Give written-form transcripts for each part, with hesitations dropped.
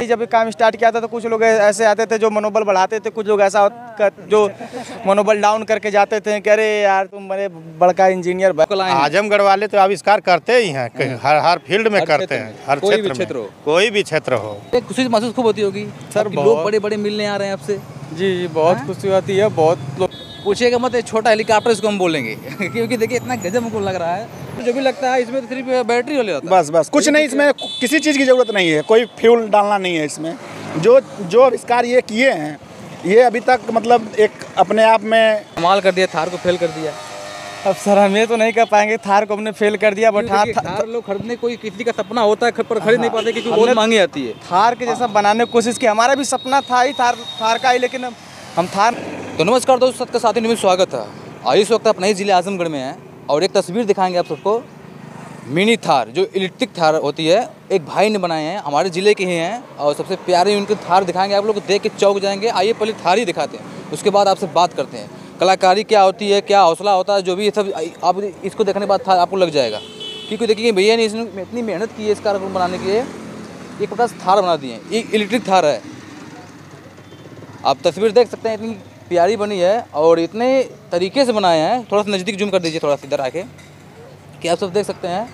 जब भी काम स्टार्ट किया था तो कुछ लोग ऐसे आते थे जो मनोबल बढ़ाते थे, कुछ लोग ऐसा जो मनोबल डाउन करके जाते थे कि अरे यार तुम बड़े बड़का इंजीनियर। आजमगढ़ वाले तो आविष्कार करते ही हैं, हर फील्ड में करते हैं, हर क्षेत्र में, कोई भी क्षेत्र हो। खुशी महसूस खूब होती होगी सर, लोग बड़े बड़े मिलने आ रहे हैं आपसे। जी बहुत खुशी होती है। बहुत लोग पूछिएगा मत, छोटा हेलीकॉप्टर इसको हम बोलेंगे क्योंकि देखिए इतना गजब हमको लग रहा है। जो भी लगता है इसमें तो सिर्फ बैटरी वाले होता है। बस कुछ नहीं, इसमें किसी चीज़ की ज़रूरत नहीं है, कोई फ्यूल डालना नहीं है इसमें। जो आविष्कार ये किए हैं, ये अभी तक मतलब एक अपने आप में कमाल कर दिया, थार को फेल कर दिया। अब सर हम ये तो नहीं कर पाएंगे, थार को हमने फेल कर दिया, बट थार लोग खरीदने, कोई किसी का सपना होता है पर खरीद नहीं पाते क्योंकि बहुत महंगी आती है। थार के जैसा बनाने की कोशिश की, हमारा भी सपना था ही थार का ही, लेकिन हम थार। तो नमस्कार दोस्तों, सबका साथी में स्वागत है। आज इस वक्त आप नए जिले आजमगढ़ में हैं और एक तस्वीर दिखाएंगे आप सबको। मिनी थार जो इलेक्ट्रिक थार होती है, एक भाई ने बनाए हैं, हमारे ज़िले के ही हैं और सबसे प्यारे उनके थार दिखाएंगे। आप लोग देख के चौंक जाएंगे। आइए पहले थार ही दिखाते हैं, उसके बाद आपसे बात करते हैं। कलाकारी क्या होती है, क्या हौसला होता है, जो भी ये सब आप इसको देखने के बाद थार आपको लग जाएगा। क्योंकि देखिए भैया ने इसमें इतनी मेहनत की है इस कार को बनाने के लिए, एक प्रकार से थार बना दिए। ये इलेक्ट्रिक थार है, आप तस्वीर देख सकते हैं, इतनी प्यारी बनी है और इतने तरीके से बनाए हैं। थोड़ा सा नज़दीक जूम कर दीजिए, थोड़ा सा इधर आके, कि आप सब देख सकते हैं।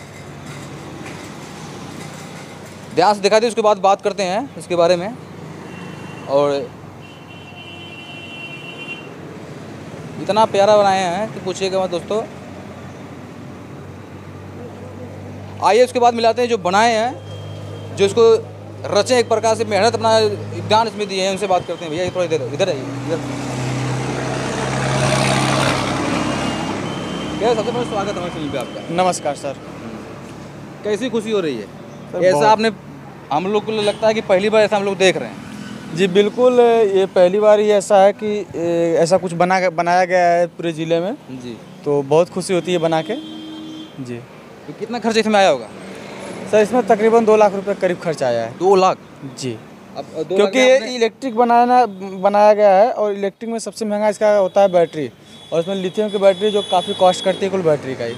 ध्यान से दिखा दीजिए, उसके बाद बात करते हैं इसके बारे में। और इतना प्यारा बनाए हैं कि पूछिएगा मत दोस्तों। आइए उसके बाद मिलाते हैं जो बनाए हैं, जो इसको रचे, एक प्रकार से मेहनत अपना ज्ञान इसमें दिए हैं, उनसे बात करते हैं। भैया थोड़ा इधर आइए, इधर। सबसे पहले स्वागत है हमारे चैनल पे आपका। नमस्कार सर। कैसी खुशी हो रही है ऐसा आपने, हम लोग को लगता है कि पहली बार ऐसा हम लोग देख रहे हैं। जी बिल्कुल, ये पहली बार ही ऐसा है कि ऐसा कुछ बनाया गया है पूरे ज़िले में जी। तो बहुत खुशी होती है बना के। जी। तो कितना खर्च इसमें आया होगा सर? इसमें तकरीबन 2 लाख रुपए करीब खर्च आया है। 2 लाख? जी। अब क्योंकि ये इलेक्ट्रिक बनाया गया है और इलेक्ट्रिक में सबसे महंगा इसका होता है बैटरी, और इसमें लिथियम की बैटरी जो काफ़ी कॉस्ट करती है कुल बैटरी का ही।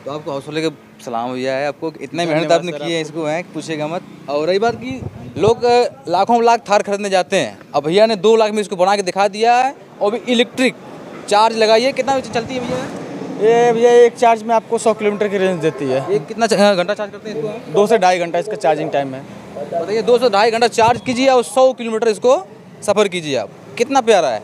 तो आपको हौसले के सलाम भैया है, आपको इतने मेहनत आपने की है इसको, है पूछेगा मत। और रही बात कि लोग लाखों लाख थार खरीदने जाते हैं, अब भैया ने 2 लाख में इसको बना के दिखा दिया है। और भी इलेक्ट्रिक चार्ज लगाइए, कितना चलती है भैया? ये भैया एक चार्ज में आपको 100 किलोमीटर की रेंज देती है। ये कितना घंटा चार्ज करते हैं इसको? 2 से ढाई घंटा इसका चार्जिंग टाइम है। बताइए, 2 से ढाई घंटा चार्ज कीजिए और 100 किलोमीटर इसको सफ़र कीजिए आप। कितना प्यारा है।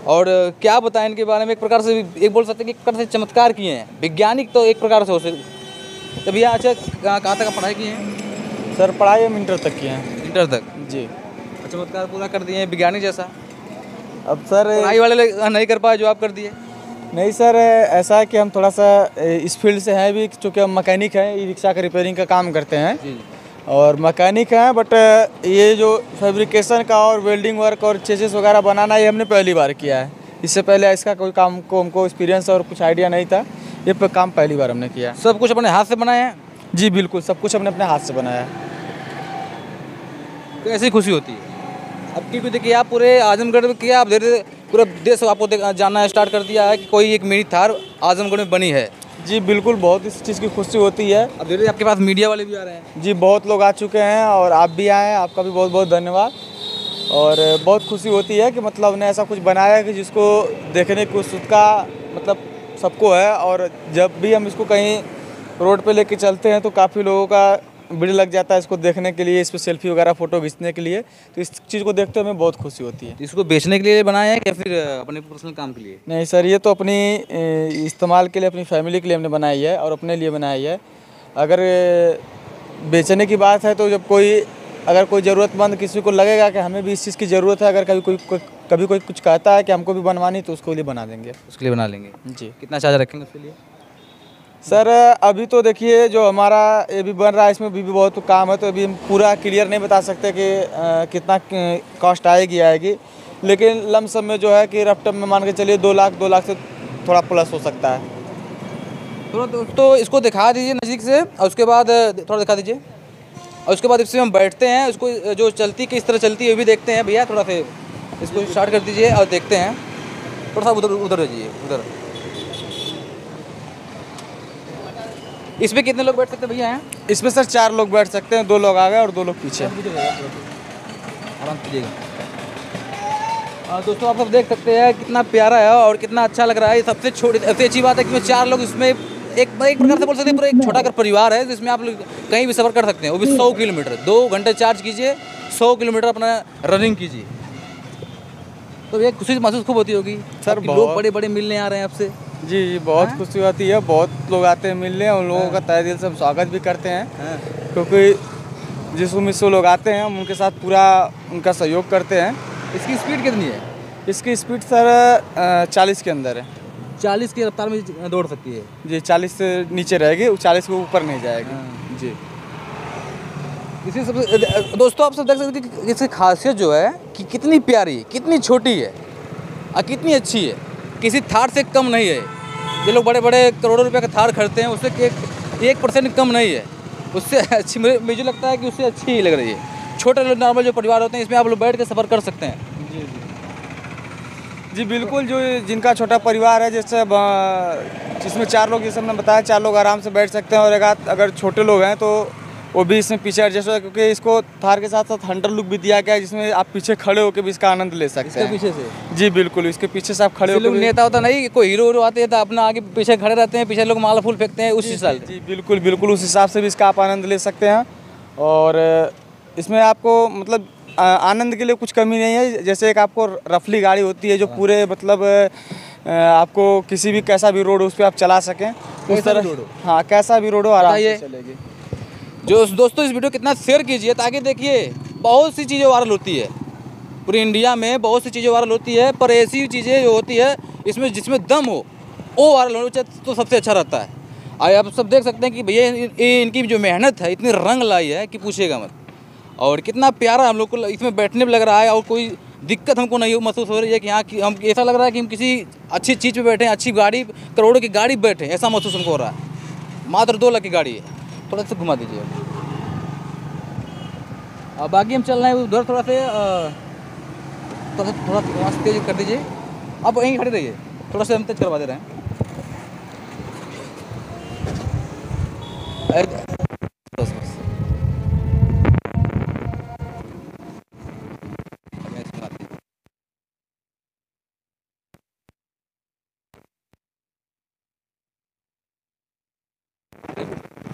और क्या बताएं इनके बारे में, एक प्रकार से एक बोल सकते हैं कि एक प्रकार से चमत्कार किए हैं वैज्ञानिक, तो एक प्रकार से हो सकते। तो भैया अच्छा कहाँ तक पढ़ाई की है? सर पढ़ाई हम इंटर तक किए हैं। इंटर तक? जी। चमत्कार पूरा कर दिए हैं वैज्ञानिक जैसा। अब सर पढ़ाई वाले नहीं कर पाए जो आप कर दिए। नहीं सर, ऐसा है कि हम थोड़ा सा इस फील्ड से हैं भी, चूँकि हम मैकेनिक हैं, ई रिक्शा का रिपेयरिंग का काम करते हैं। जी। और मैकेनिक हैं, बट ये जो फैब्रिकेशन का और वेल्डिंग वर्क और चेसेस वगैरह बनाना, ये हमने पहली बार किया है। इससे पहले इसका कोई काम को हमको एक्सपीरियंस और कुछ आइडिया नहीं था। ये पे काम पहली बार हमने किया है। सब कुछ अपने हाथ से बनाया है? जी बिल्कुल, सब कुछ हमने अपने हाथ से बनाया है। तो ऐसी खुशी होती है। अब क्योंकि देखिए आप पूरे आजमगढ़ में किया, आप धीरे पूरा देश आपको जानना स्टार्ट कर दिया है कि कोई एक मिनी थार आजमगढ़ में बनी है। जी बिल्कुल, बहुत इस चीज़ की खुशी होती है। अब धीरे आपके पास मीडिया वाले भी आ रहे हैं। जी बहुत लोग आ चुके हैं और आप भी आए हैं, आपका भी बहुत बहुत धन्यवाद। और बहुत खुशी होती है कि मतलब हमने ऐसा कुछ बनाया है कि जिसको देखने की उत्सुकता मतलब सबको है। और जब भी हम इसको कहीं रोड पे लेके चलते हैं तो काफ़ी लोगों का भीड़ लग जाता है इसको देखने के लिए, इस पर सेल्फी वगैरह फ़ोटो खींचने के लिए। तो इस चीज़ को देखते हुए हमें बहुत खुशी होती है। इसको बेचने के लिए बनाया है या फिर अपने पर्सनल काम के लिए? नहीं सर, ये तो अपनी इस्तेमाल के लिए, अपनी फैमिली के लिए हमने बनाई है और अपने लिए बनाई है। अगर बेचने की बात है तो जब अगर कोई ज़रूरतमंद किसी को लगेगा कि हमें भी इस चीज़ की ज़रूरत है, अगर कभी कोई कुछ कहता है कि हमको भी बनवानी, तो उसके लिए बना देंगे। उसके लिए बना लेंगे जी। कितना चार्ज रखेंगे उसके लिए? सर अभी तो देखिए जो हमारा ये भी बन रहा है, इसमें भी बहुत काम है, तो अभी हम पूरा क्लियर नहीं बता सकते कि कितना कॉस्ट आएगी। लेकिन लमसम में जो है कि रफ्टम में मान के चलिए 2 लाख से थोड़ा प्लस हो सकता है। तो इसको दिखा दीजिए नज़दीक से, और उसके बाद थोड़ा दिखा दीजिए, और उसके बाद इसमें हम बैठते हैं, उसको जो चलती किस तरह चलती है वो भी देखते हैं। भैया थोड़ा सा इसको स्टार्ट कर दीजिए और देखते हैं। थोड़ा सा उधर रहिए, उधर इसमें कितने लोग बैठ सकते हैं भैया? हैं इसमें सर 4 लोग बैठ सकते हैं, 2 लोग आगे और 2 लोग पीछे। आराम कीजिएगा। दोस्तों आप सब देख सकते हैं कितना प्यारा है और कितना अच्छा लग रहा है। सबसे अच्छी बात है कि 4 लोग इसमें एक प्रकार से बोल सकते हैं पूरा एक छोटा कर परिवार है, जिसमें आप कहीं भी सफ़र कर सकते हैं, वो भी 100 किलोमीटर। 2 घंटे चार्ज कीजिए, 100 किलोमीटर अपना रनिंग कीजिए, तो ये खुशी महसूस खूब होती होगी सर। लोग बड़े बड़े मिलने आ रहे हैं आपसे। जी बहुत खुशी होती है, बहुत लोग आते हैं मिलने, उन लोगों का तहे दिल से हम स्वागत भी करते हैं, क्योंकि जिस उम्मीद से लोग आते हैं हम उनके साथ पूरा उनका सहयोग करते हैं। इसकी स्पीड कितनी है? इसकी स्पीड सर 40 के अंदर है। 40 की रफ्तार में दौड़ सकती है जी, 40 से नीचे रहेगी, 40 के ऊपर नहीं जाएगी जी। इसी सब दोस्तों आप सब देख सकते हैं कि इसकी खासियत जो है कि कितनी प्यारी, कितनी छोटी है और कितनी अच्छी है, किसी थार से कम नहीं है। ये लोग बड़े बड़े करोड़ों रुपए का थार खरीदते हैं, उससे 1% कम नहीं है, उससे अच्छी मुझे लगता है कि उससे अच्छी ही लग रही है। छोटे लोग नॉर्मल जो परिवार होते हैं इसमें आप लोग बैठ के सफ़र कर सकते हैं। जी बिल्कुल, जो जिनका छोटा परिवार है, जैसे जिसमें 4 लोग, जैसे हमने बताया 4 लोग आराम से बैठ सकते हैं, और अगर छोटे लोग हैं तो वो भी इसमें पीछे एडजस्ट हो, क्योंकि इसको थार के साथ साथ हंटर लुक भी दिया गया है, जिसमें आप पीछे खड़े होकर भी इसका आनंद ले सकते हैं। पीछे से जी बिल्कुल, इसके पीछे से आप खड़े होकर। नेता होता नहीं, कोई हीरो आते हैं तो अपना आगे पीछे खड़े रहते हैं, पीछे लोग माला फूल फेंकते हैं, उस हिसाब से। जी बिल्कुल उस हिसाब से भी इसका आप आनंद ले सकते हैं। और इसमें आपको मतलब आनंद के लिए कुछ कमी नहीं है। जैसे एक आपको रफली गाड़ी होती है जो पूरे मतलब आपको किसी भी कैसा भी रोड उस पर आप चला सकें, उस तरह। हाँ, कैसा भी रोड हो आराम से चलेगी। जो दोस्तों इस वीडियो कितना शेयर कीजिए, ताकि देखिए बहुत सी चीज़ें वायरल होती है पूरी इंडिया में, बहुत सी चीज़ें वायरल होती है, पर ऐसी चीज़ें जो होती है इसमें जिसमें दम हो वो वायरल होना चाहिए, तो सबसे अच्छा रहता है। आप सब देख सकते हैं कि भैया इनकी जो मेहनत है इतनी रंग लाई है कि पूछिएगा मत, और कितना प्यारा हम लोग को इसमें बैठने में लग रहा है, और कोई दिक्कत हमको नहीं महसूस हो रही है कि यहाँ की हम ऐसा लग रहा है कि हम किसी अच्छी चीज़ पे बैठे हैं, अच्छी गाड़ी, करोड़ों की गाड़ी बैठे, ऐसा महसूस हमको हो रहा है। मात्र 2 लाख की गाड़ी है। थोड़ा सा घुमा दीजिए। अब बाकी हम चल रहे हैं उधर, थोड़ा तेज कर दीजिए। आप वहीं खड़े रहिए, थोड़ा सा हम तेज करवा दे रहे हैं। बस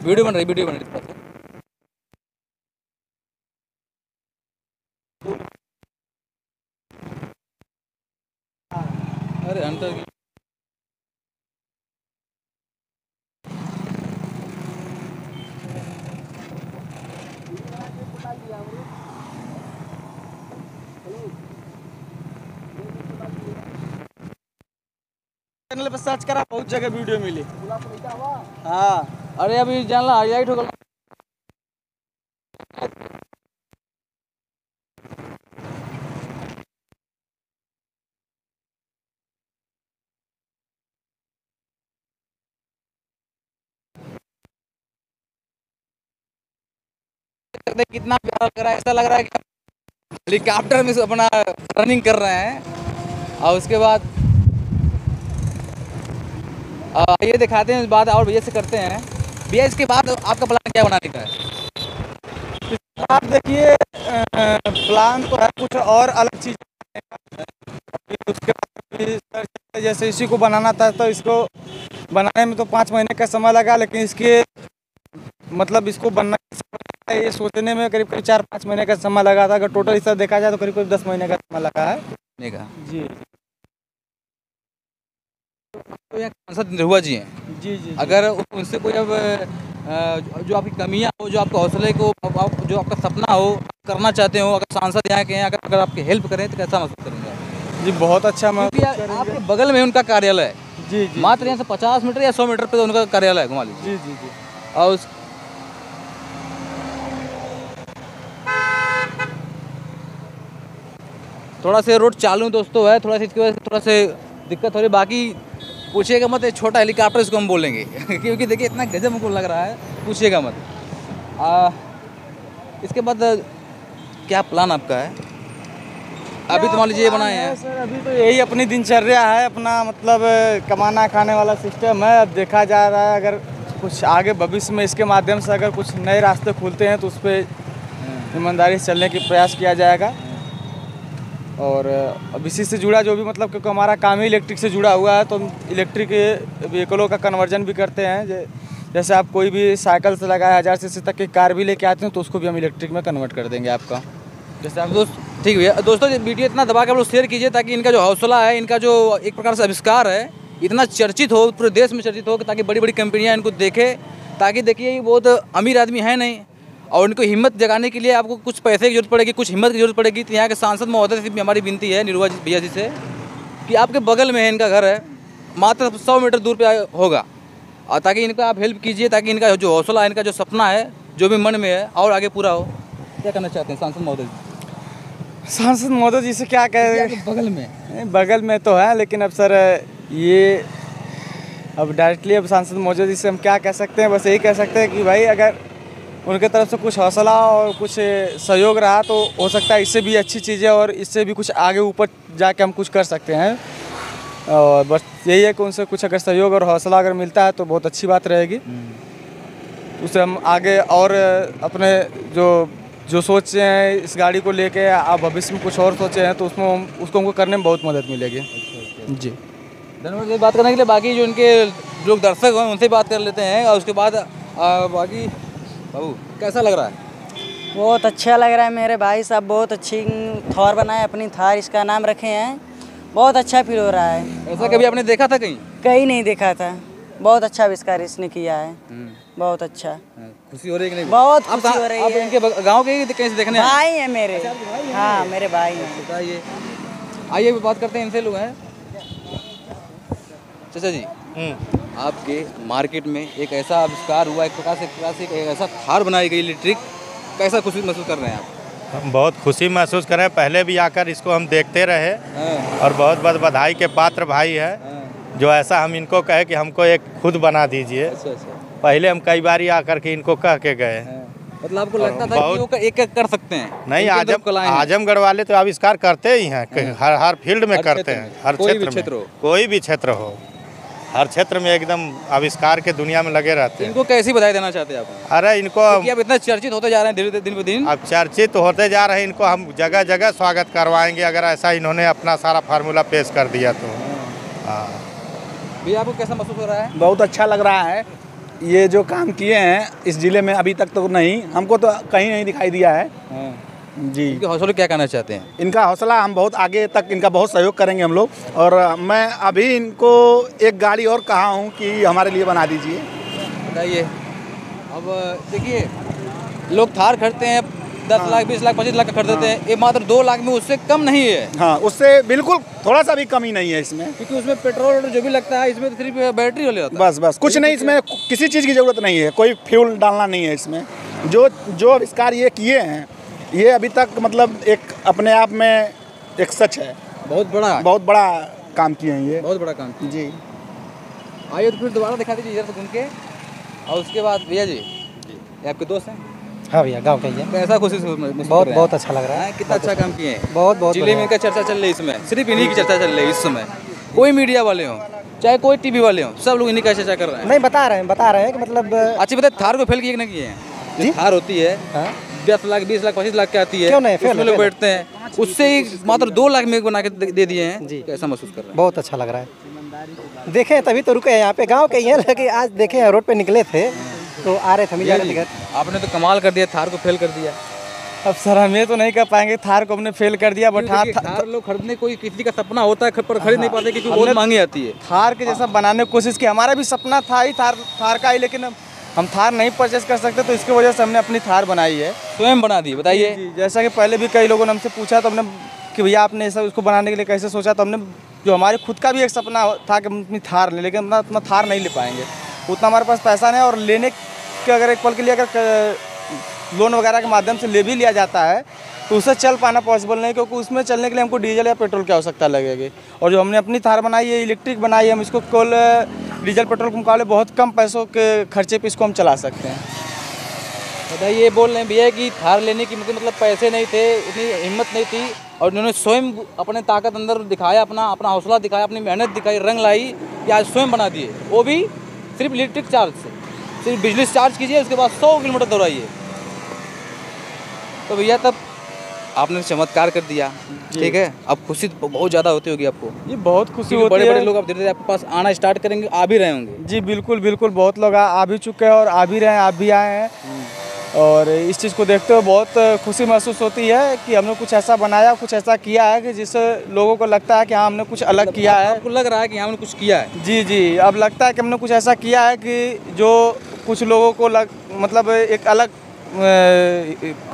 वीडियो बन रही अरे अंतर चैनल पर सर्च करा, बहुत जगह वीडियो मिली। हाँ, अरे अभी जानला हरियाई ठोकल कितना प्यारा लग रहा है, ऐसा लग रहा है कि हेलीकॉप्टर में अपना रनिंग कर रहे हैं। और उसके बाद ये दिखाते हैं, बात और भैया से करते हैं। भैया इसके बाद आपका प्लान क्या बनाने का है? आप देखिए, प्लान तो है कुछ और अलग चीज़। उसके बाद जैसे इसी को बनाना था, तो इसको बनाने में तो 5 महीने का समय लगा, लेकिन इसके मतलब इसको बनना ये सोचने में करीब 4-5 महीने का समय लगा था। अगर टोटल हिस्सा देखा जाए तो करीब 10 महीने का समय लगा है। जी तो यहाँ सांसद निरहुआ जी हैं। जी अगर उनसे कोई अब जो आपकी कमियां हो, जो आपके हौसले को, जो आपका सपना हो, करना चाहते हो, अगर सांसद यहाँ के हैं, अगर आपकी हेल्प करें तो कैसा महसूस करेंगे? जी बहुत अच्छा क्योंकि आपके बगल में उनका कार्यालय है। जी मात्र यहाँ से 50 मीटर या 100 मीटर पे उनका कार्यालय है, घुमा लीजिए। जी और थोड़ा से रोड चालू दोस्तों है, थोड़ा सा इसकी वजह से थोड़ा से दिक्कत हो रही। बाकी पूछिएगा मत, एक छोटा हेलीकॉप्टर इसको हम बोलेंगे क्योंकि देखिए इतना गजब हमको लग रहा है, पूछिएगा मत। इसके बाद क्या प्लान आपका है? अभी तो मान लीजिए ये बनाए हैं सर, अभी तो यही अपनी दिनचर्या है, अपना मतलब कमाना खाने वाला सिस्टम है। अब देखा जा रहा है, अगर कुछ आगे भविष्य में इसके माध्यम से अगर कुछ नए रास्ते खुलते हैं तो उस पर ईमानदारी से चलने की प्रयास किया जाएगा। और अब इसी से जुड़ा जो भी मतलब क्योंकि हमारा काम ही इलेक्ट्रिक से जुड़ा हुआ है, तो हम इलेक्ट्रिक व्हीकलों का कन्वर्जन भी करते हैं। जैसे आप कोई भी साइकिल से लगाए 1000 सीसी तक की कार भी लेके आते हैं तो उसको भी हम इलेक्ट्रिक में कन्वर्ट कर देंगे आपका। जैसे आप दोस्त ठीक भैया, दोस्तों वीडियो इतना दबा के आप लोग शेयर कीजिए ताकि इनका जो हौसला है, इनका जो एक प्रकार से आविष्कार है इतना चर्चित हो, पूरे देश में चर्चित हो, ताकि बड़ी बड़ी कंपनियां इनको देखें। ताकि देखिए ये बहुत अमीर आदमी है नहीं, और उनको हिम्मत जगाने के लिए आपको कुछ पैसे की जरूरत पड़ेगी, कुछ हिम्मत की जरूरत पड़ेगी। तो यहाँ के सांसद महोदय से भी हमारी विनती है, निरुआ भैया जी से, कि आपके बगल में है इनका घर है, मात्र 100 मीटर दूर पे होगा, और ताकि इनका आप हेल्प कीजिए ताकि इनका जो हौसला है, इनका जो सपना है, जो भी मन में है और आगे पूरा हो। क्या करना चाहते हैं सांसद महोदय जी? सांसद महोदय जी से क्या कहें, बगल में तो है, लेकिन अब सर ये अब डायरेक्टली अब सांसद महोदय जी से हम क्या कह सकते हैं, बस यही कह सकते हैं कि भाई अगर उनके तरफ से कुछ हौसला और कुछ सहयोग रहा तो हो सकता है इससे भी अच्छी चीज़ें और इससे भी कुछ आगे ऊपर जाके हम कुछ कर सकते हैं। और बस यही है कि उनसे कुछ अगर सहयोग और हौसला अगर मिलता है तो बहुत अच्छी बात रहेगी। उससे हम आगे और अपने जो सोचे हैं इस गाड़ी को लेके, आप भविष्य में कुछ और सोचे हैं तो उसमें उसको हमको करने में बहुत मदद मिलेगी। जी धन्यवाद बात करने के लिए। बाकी जो इनके लोग दर्शक हैं उनसे बात कर लेते हैं, और उसके बाद बाकी बाबू कैसा लग रहा है? बहुत अच्छा लग रहा है मेरे भाई साहब, बहुत अच्छी थार बनाए, अपनी थार इसका नाम रखे हैं, बहुत अच्छा फील हो रहा है। ऐसा कभी आपने देखा था कहीं? कहीं नहीं देखा था, बहुत अच्छा आविष्कार इसने किया है, बहुत अच्छा। खुशी हो रही है कि नहीं? बहुत खुशी हो रही है। आप इनके गांव के कहीं से देखने भाई हैं मेरे? हाँ मेरे भाई हैं। बताइए, आइए बात करते हैं इनसे। लोग हैं चाचा जी, आपके मार्केट में एक ऐसा आविष्कार हुआ, एक प्रकार से एक ऐसा थार बनाई गई इलेक्ट्रिक, कैसा खुशी महसूस कर रहे हैं आप? हम बहुत खुशी महसूस कर रहे हैं। पहले भी आकर इसको हम देखते रहे और बहुत बहुत बधाई के पात्र भाई है जो ऐसा हम इनको कहे कि हमको एक खुद बना दीजिए। अच्छा। पहले हम कई बार आकर के इनको कह के गए। मतलब आपको लगता था कि वो एक कर सकते हैं? नहीं, आजमगढ़ वाले तो आविष्कार करते ही हैं, हर फील्ड में करते हैं, हर क्षेत्र में, कोई भी क्षेत्र हो, हर क्षेत्र में एकदम आविष्कार के दुनिया में लगे रहते हैं। इनको कैसी बधाई देना चाहते हैं आप? अरे इनको अब इतना चर्चित होते जा रहे हैं धीरे दिन पे दिन। अब चर्चित होते जा रहे हैं, इनको हम जगह जगह स्वागत करवाएंगे अगर ऐसा इन्होंने अपना सारा फार्मूला पेश कर दिया तो। भैया आपको कैसा महसूस हो रहा है? बहुत अच्छा लग रहा है। ये जो काम किए हैं इस जिले में अभी तक तो नहीं, हमको तो कहीं नहीं दिखाई दिया है। जी, इनके हौसले क्या कहना चाहते हैं? इनका हौसला हम बहुत आगे तक इनका बहुत सहयोग करेंगे हम लोग। और मैं अभी इनको एक गाड़ी और कहा हूँ कि हमारे लिए बना दीजिए। बताइए, अब देखिए लोग थार खरीदते हैं 10 लाख 20 लाख 25 लाख का खरीदते हैं, ये मात्र 2 लाख में उससे कम नहीं है। हाँ, उससे बिल्कुल थोड़ा सा भी कमी नहीं है इसमें, क्योंकि उसमें पेट्रोल जो भी लगता है, इसमें तो सिर्फ बैटरी वाले होता है। बस कुछ नहीं, इसमें किसी चीज़ की ज़रूरत नहीं है, कोई फ्यूल डालना नहीं है इसमें। जो आविष्कार ये किए हैं ये अभी तक मतलब एक अपने आप में एक सच है, बहुत बड़ा काम किए हैं ये, बहुत बड़ा काम जी। आइए तो फिर दोबारा दिखा दीजिए इधर से घूम के। और उसके बाद भैया जी, ये आपके दोस्त हैं? हाँ भैया, गाँव के ही है। कैसा खुशी बहुत अच्छा लग रहा है। कितना अच्छा काम किए हैं, बहुत जिले में इनका चर्चा चल रही है इसमें, सिर्फ इन्हीं की चर्चा चल रही है इस समय। कोई मीडिया वाले हों चाहे कोई टीवी वाले हों, सब लोग इन्हीं का चर्चा कर रहे हैं। नहीं, बता रहे हैं कि मतलब अच्छी बताए, थार को फेल किए कि नहीं किए हैं? जो थार होती है 10 लाख 20 लाख 25 लाख की आती है, क्यों नहीं, फेल लोग बैठते हैं, उससे ही मात्र 2 लाख में बना के दे दिए हैं जी। कैसा महसूस कर रहे हैं? बहुत अच्छा लग रहा है। देखें तभी तो रुके हैं यहाँ पे, गांव के ही हैं, लेकिन आज देखें रोड पे निकले थे तो आ रहे थे, हम जा रहे थे घर। आपने तो कमाल कर दिया, थार को फेल कर दिया। अब सर हम ये तो नहीं कर पाएंगे, थार को हमने फेल कर दिया, बट थार लोग खरीदने, कोई किसी का सपना होता है पर खरीद नहीं पाते क्योंकि बहुत महंगी आती है। थार के जैसा बनाने की कोशिश की, हमारा भी सपना था ही थार का ही, लेकिन हम थार नहीं परचेस कर सकते तो इसकी वजह से हमने अपनी थार बनाई है, स्वयं बना दी। बताइए, जैसा कि पहले भी कई लोगों ने हमसे पूछा तो हमने कि भैया आपने ऐसा उसको बनाने के लिए कैसे सोचा, तो हमने जो हमारे खुद का भी एक सपना था कि हम अपनी थार लें, लेकिन अपना थार नहीं ले पाएंगे, उतना हमारे पास पैसा नहीं। और लेने के अगर एक पल के लिए अगर लोन वगैरह के माध्यम से ले भी लिया जाता है तो उससे चल पाना पॉसिबल नहीं, क्योंकि उसमें चलने के लिए हमको डीजल या पेट्रोल की आवश्यकता लगेगी। और जो हमने अपनी थार बनाई है इलेक्ट्रिक बनाई है, हम इसको केवल डीजल पेट्रोल के मुकाबले बहुत कम पैसों के खर्चे पे इसको हम चला सकते हैं। बताइए, बोल रहे हैं भैया कि थार लेने की मतलब पैसे नहीं थे, उतनी हिम्मत नहीं थी, और उन्होंने स्वयं अपने ताकत अंदर दिखाया, अपना हौसला दिखाया, अपनी मेहनत दिखाई, रंग लाई कि आज स्वयं बना दिए, वो भी सिर्फ इलेक्ट्रिक चार्ज से। सिर्फ बिजली से चार्ज कीजिए, उसके बाद 100 किलोमीटर दौड़ाइए। तो भैया तब आपने चमत्कार कर दिया, ठीक है। अब खुशी तो बहुत ज़्यादा होती होगी आपको। ये बहुत खुशी होती है। बड़े बड़े लोग अब धीरे धीरे आपके पास आना स्टार्ट करेंगे, आ भी रहे होंगे। जी बिल्कुल बिल्कुल, बहुत लोग आ भी चुके हैं और आ भी रहे हैं, आप भी आए हैं। और इस चीज़ को देखते हुए बहुत खुशी महसूस होती है कि हमने कुछ ऐसा बनाया, कुछ ऐसा किया है कि जिससे लोगों को लगता है कि हाँ हमने कुछ अलग किया है। आपको लग रहा है कि हमने कुछ किया है? जी जी, अब लगता है कि हमने कुछ ऐसा किया है कि जो कुछ लोगों को मतलब एक अलग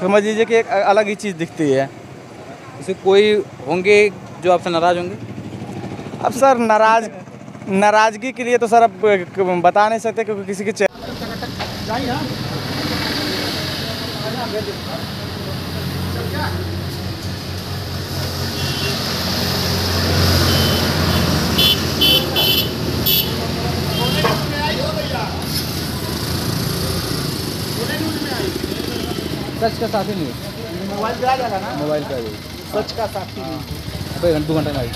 समझ लीजिए कि एक अलग ही चीज़ दिखती है। जैसे कोई होंगे जो आपसे नाराज़ होंगे? अब सर नाराज़गी के लिए तो सर अब बता नहीं सकते, क्योंकि किसी के सच का साथी नहीं, मोबाइल पे आ जाएगा ना, मोबाइल पे आ जाइए। सच का साथी नहीं। भाई 2 घंटे में आई।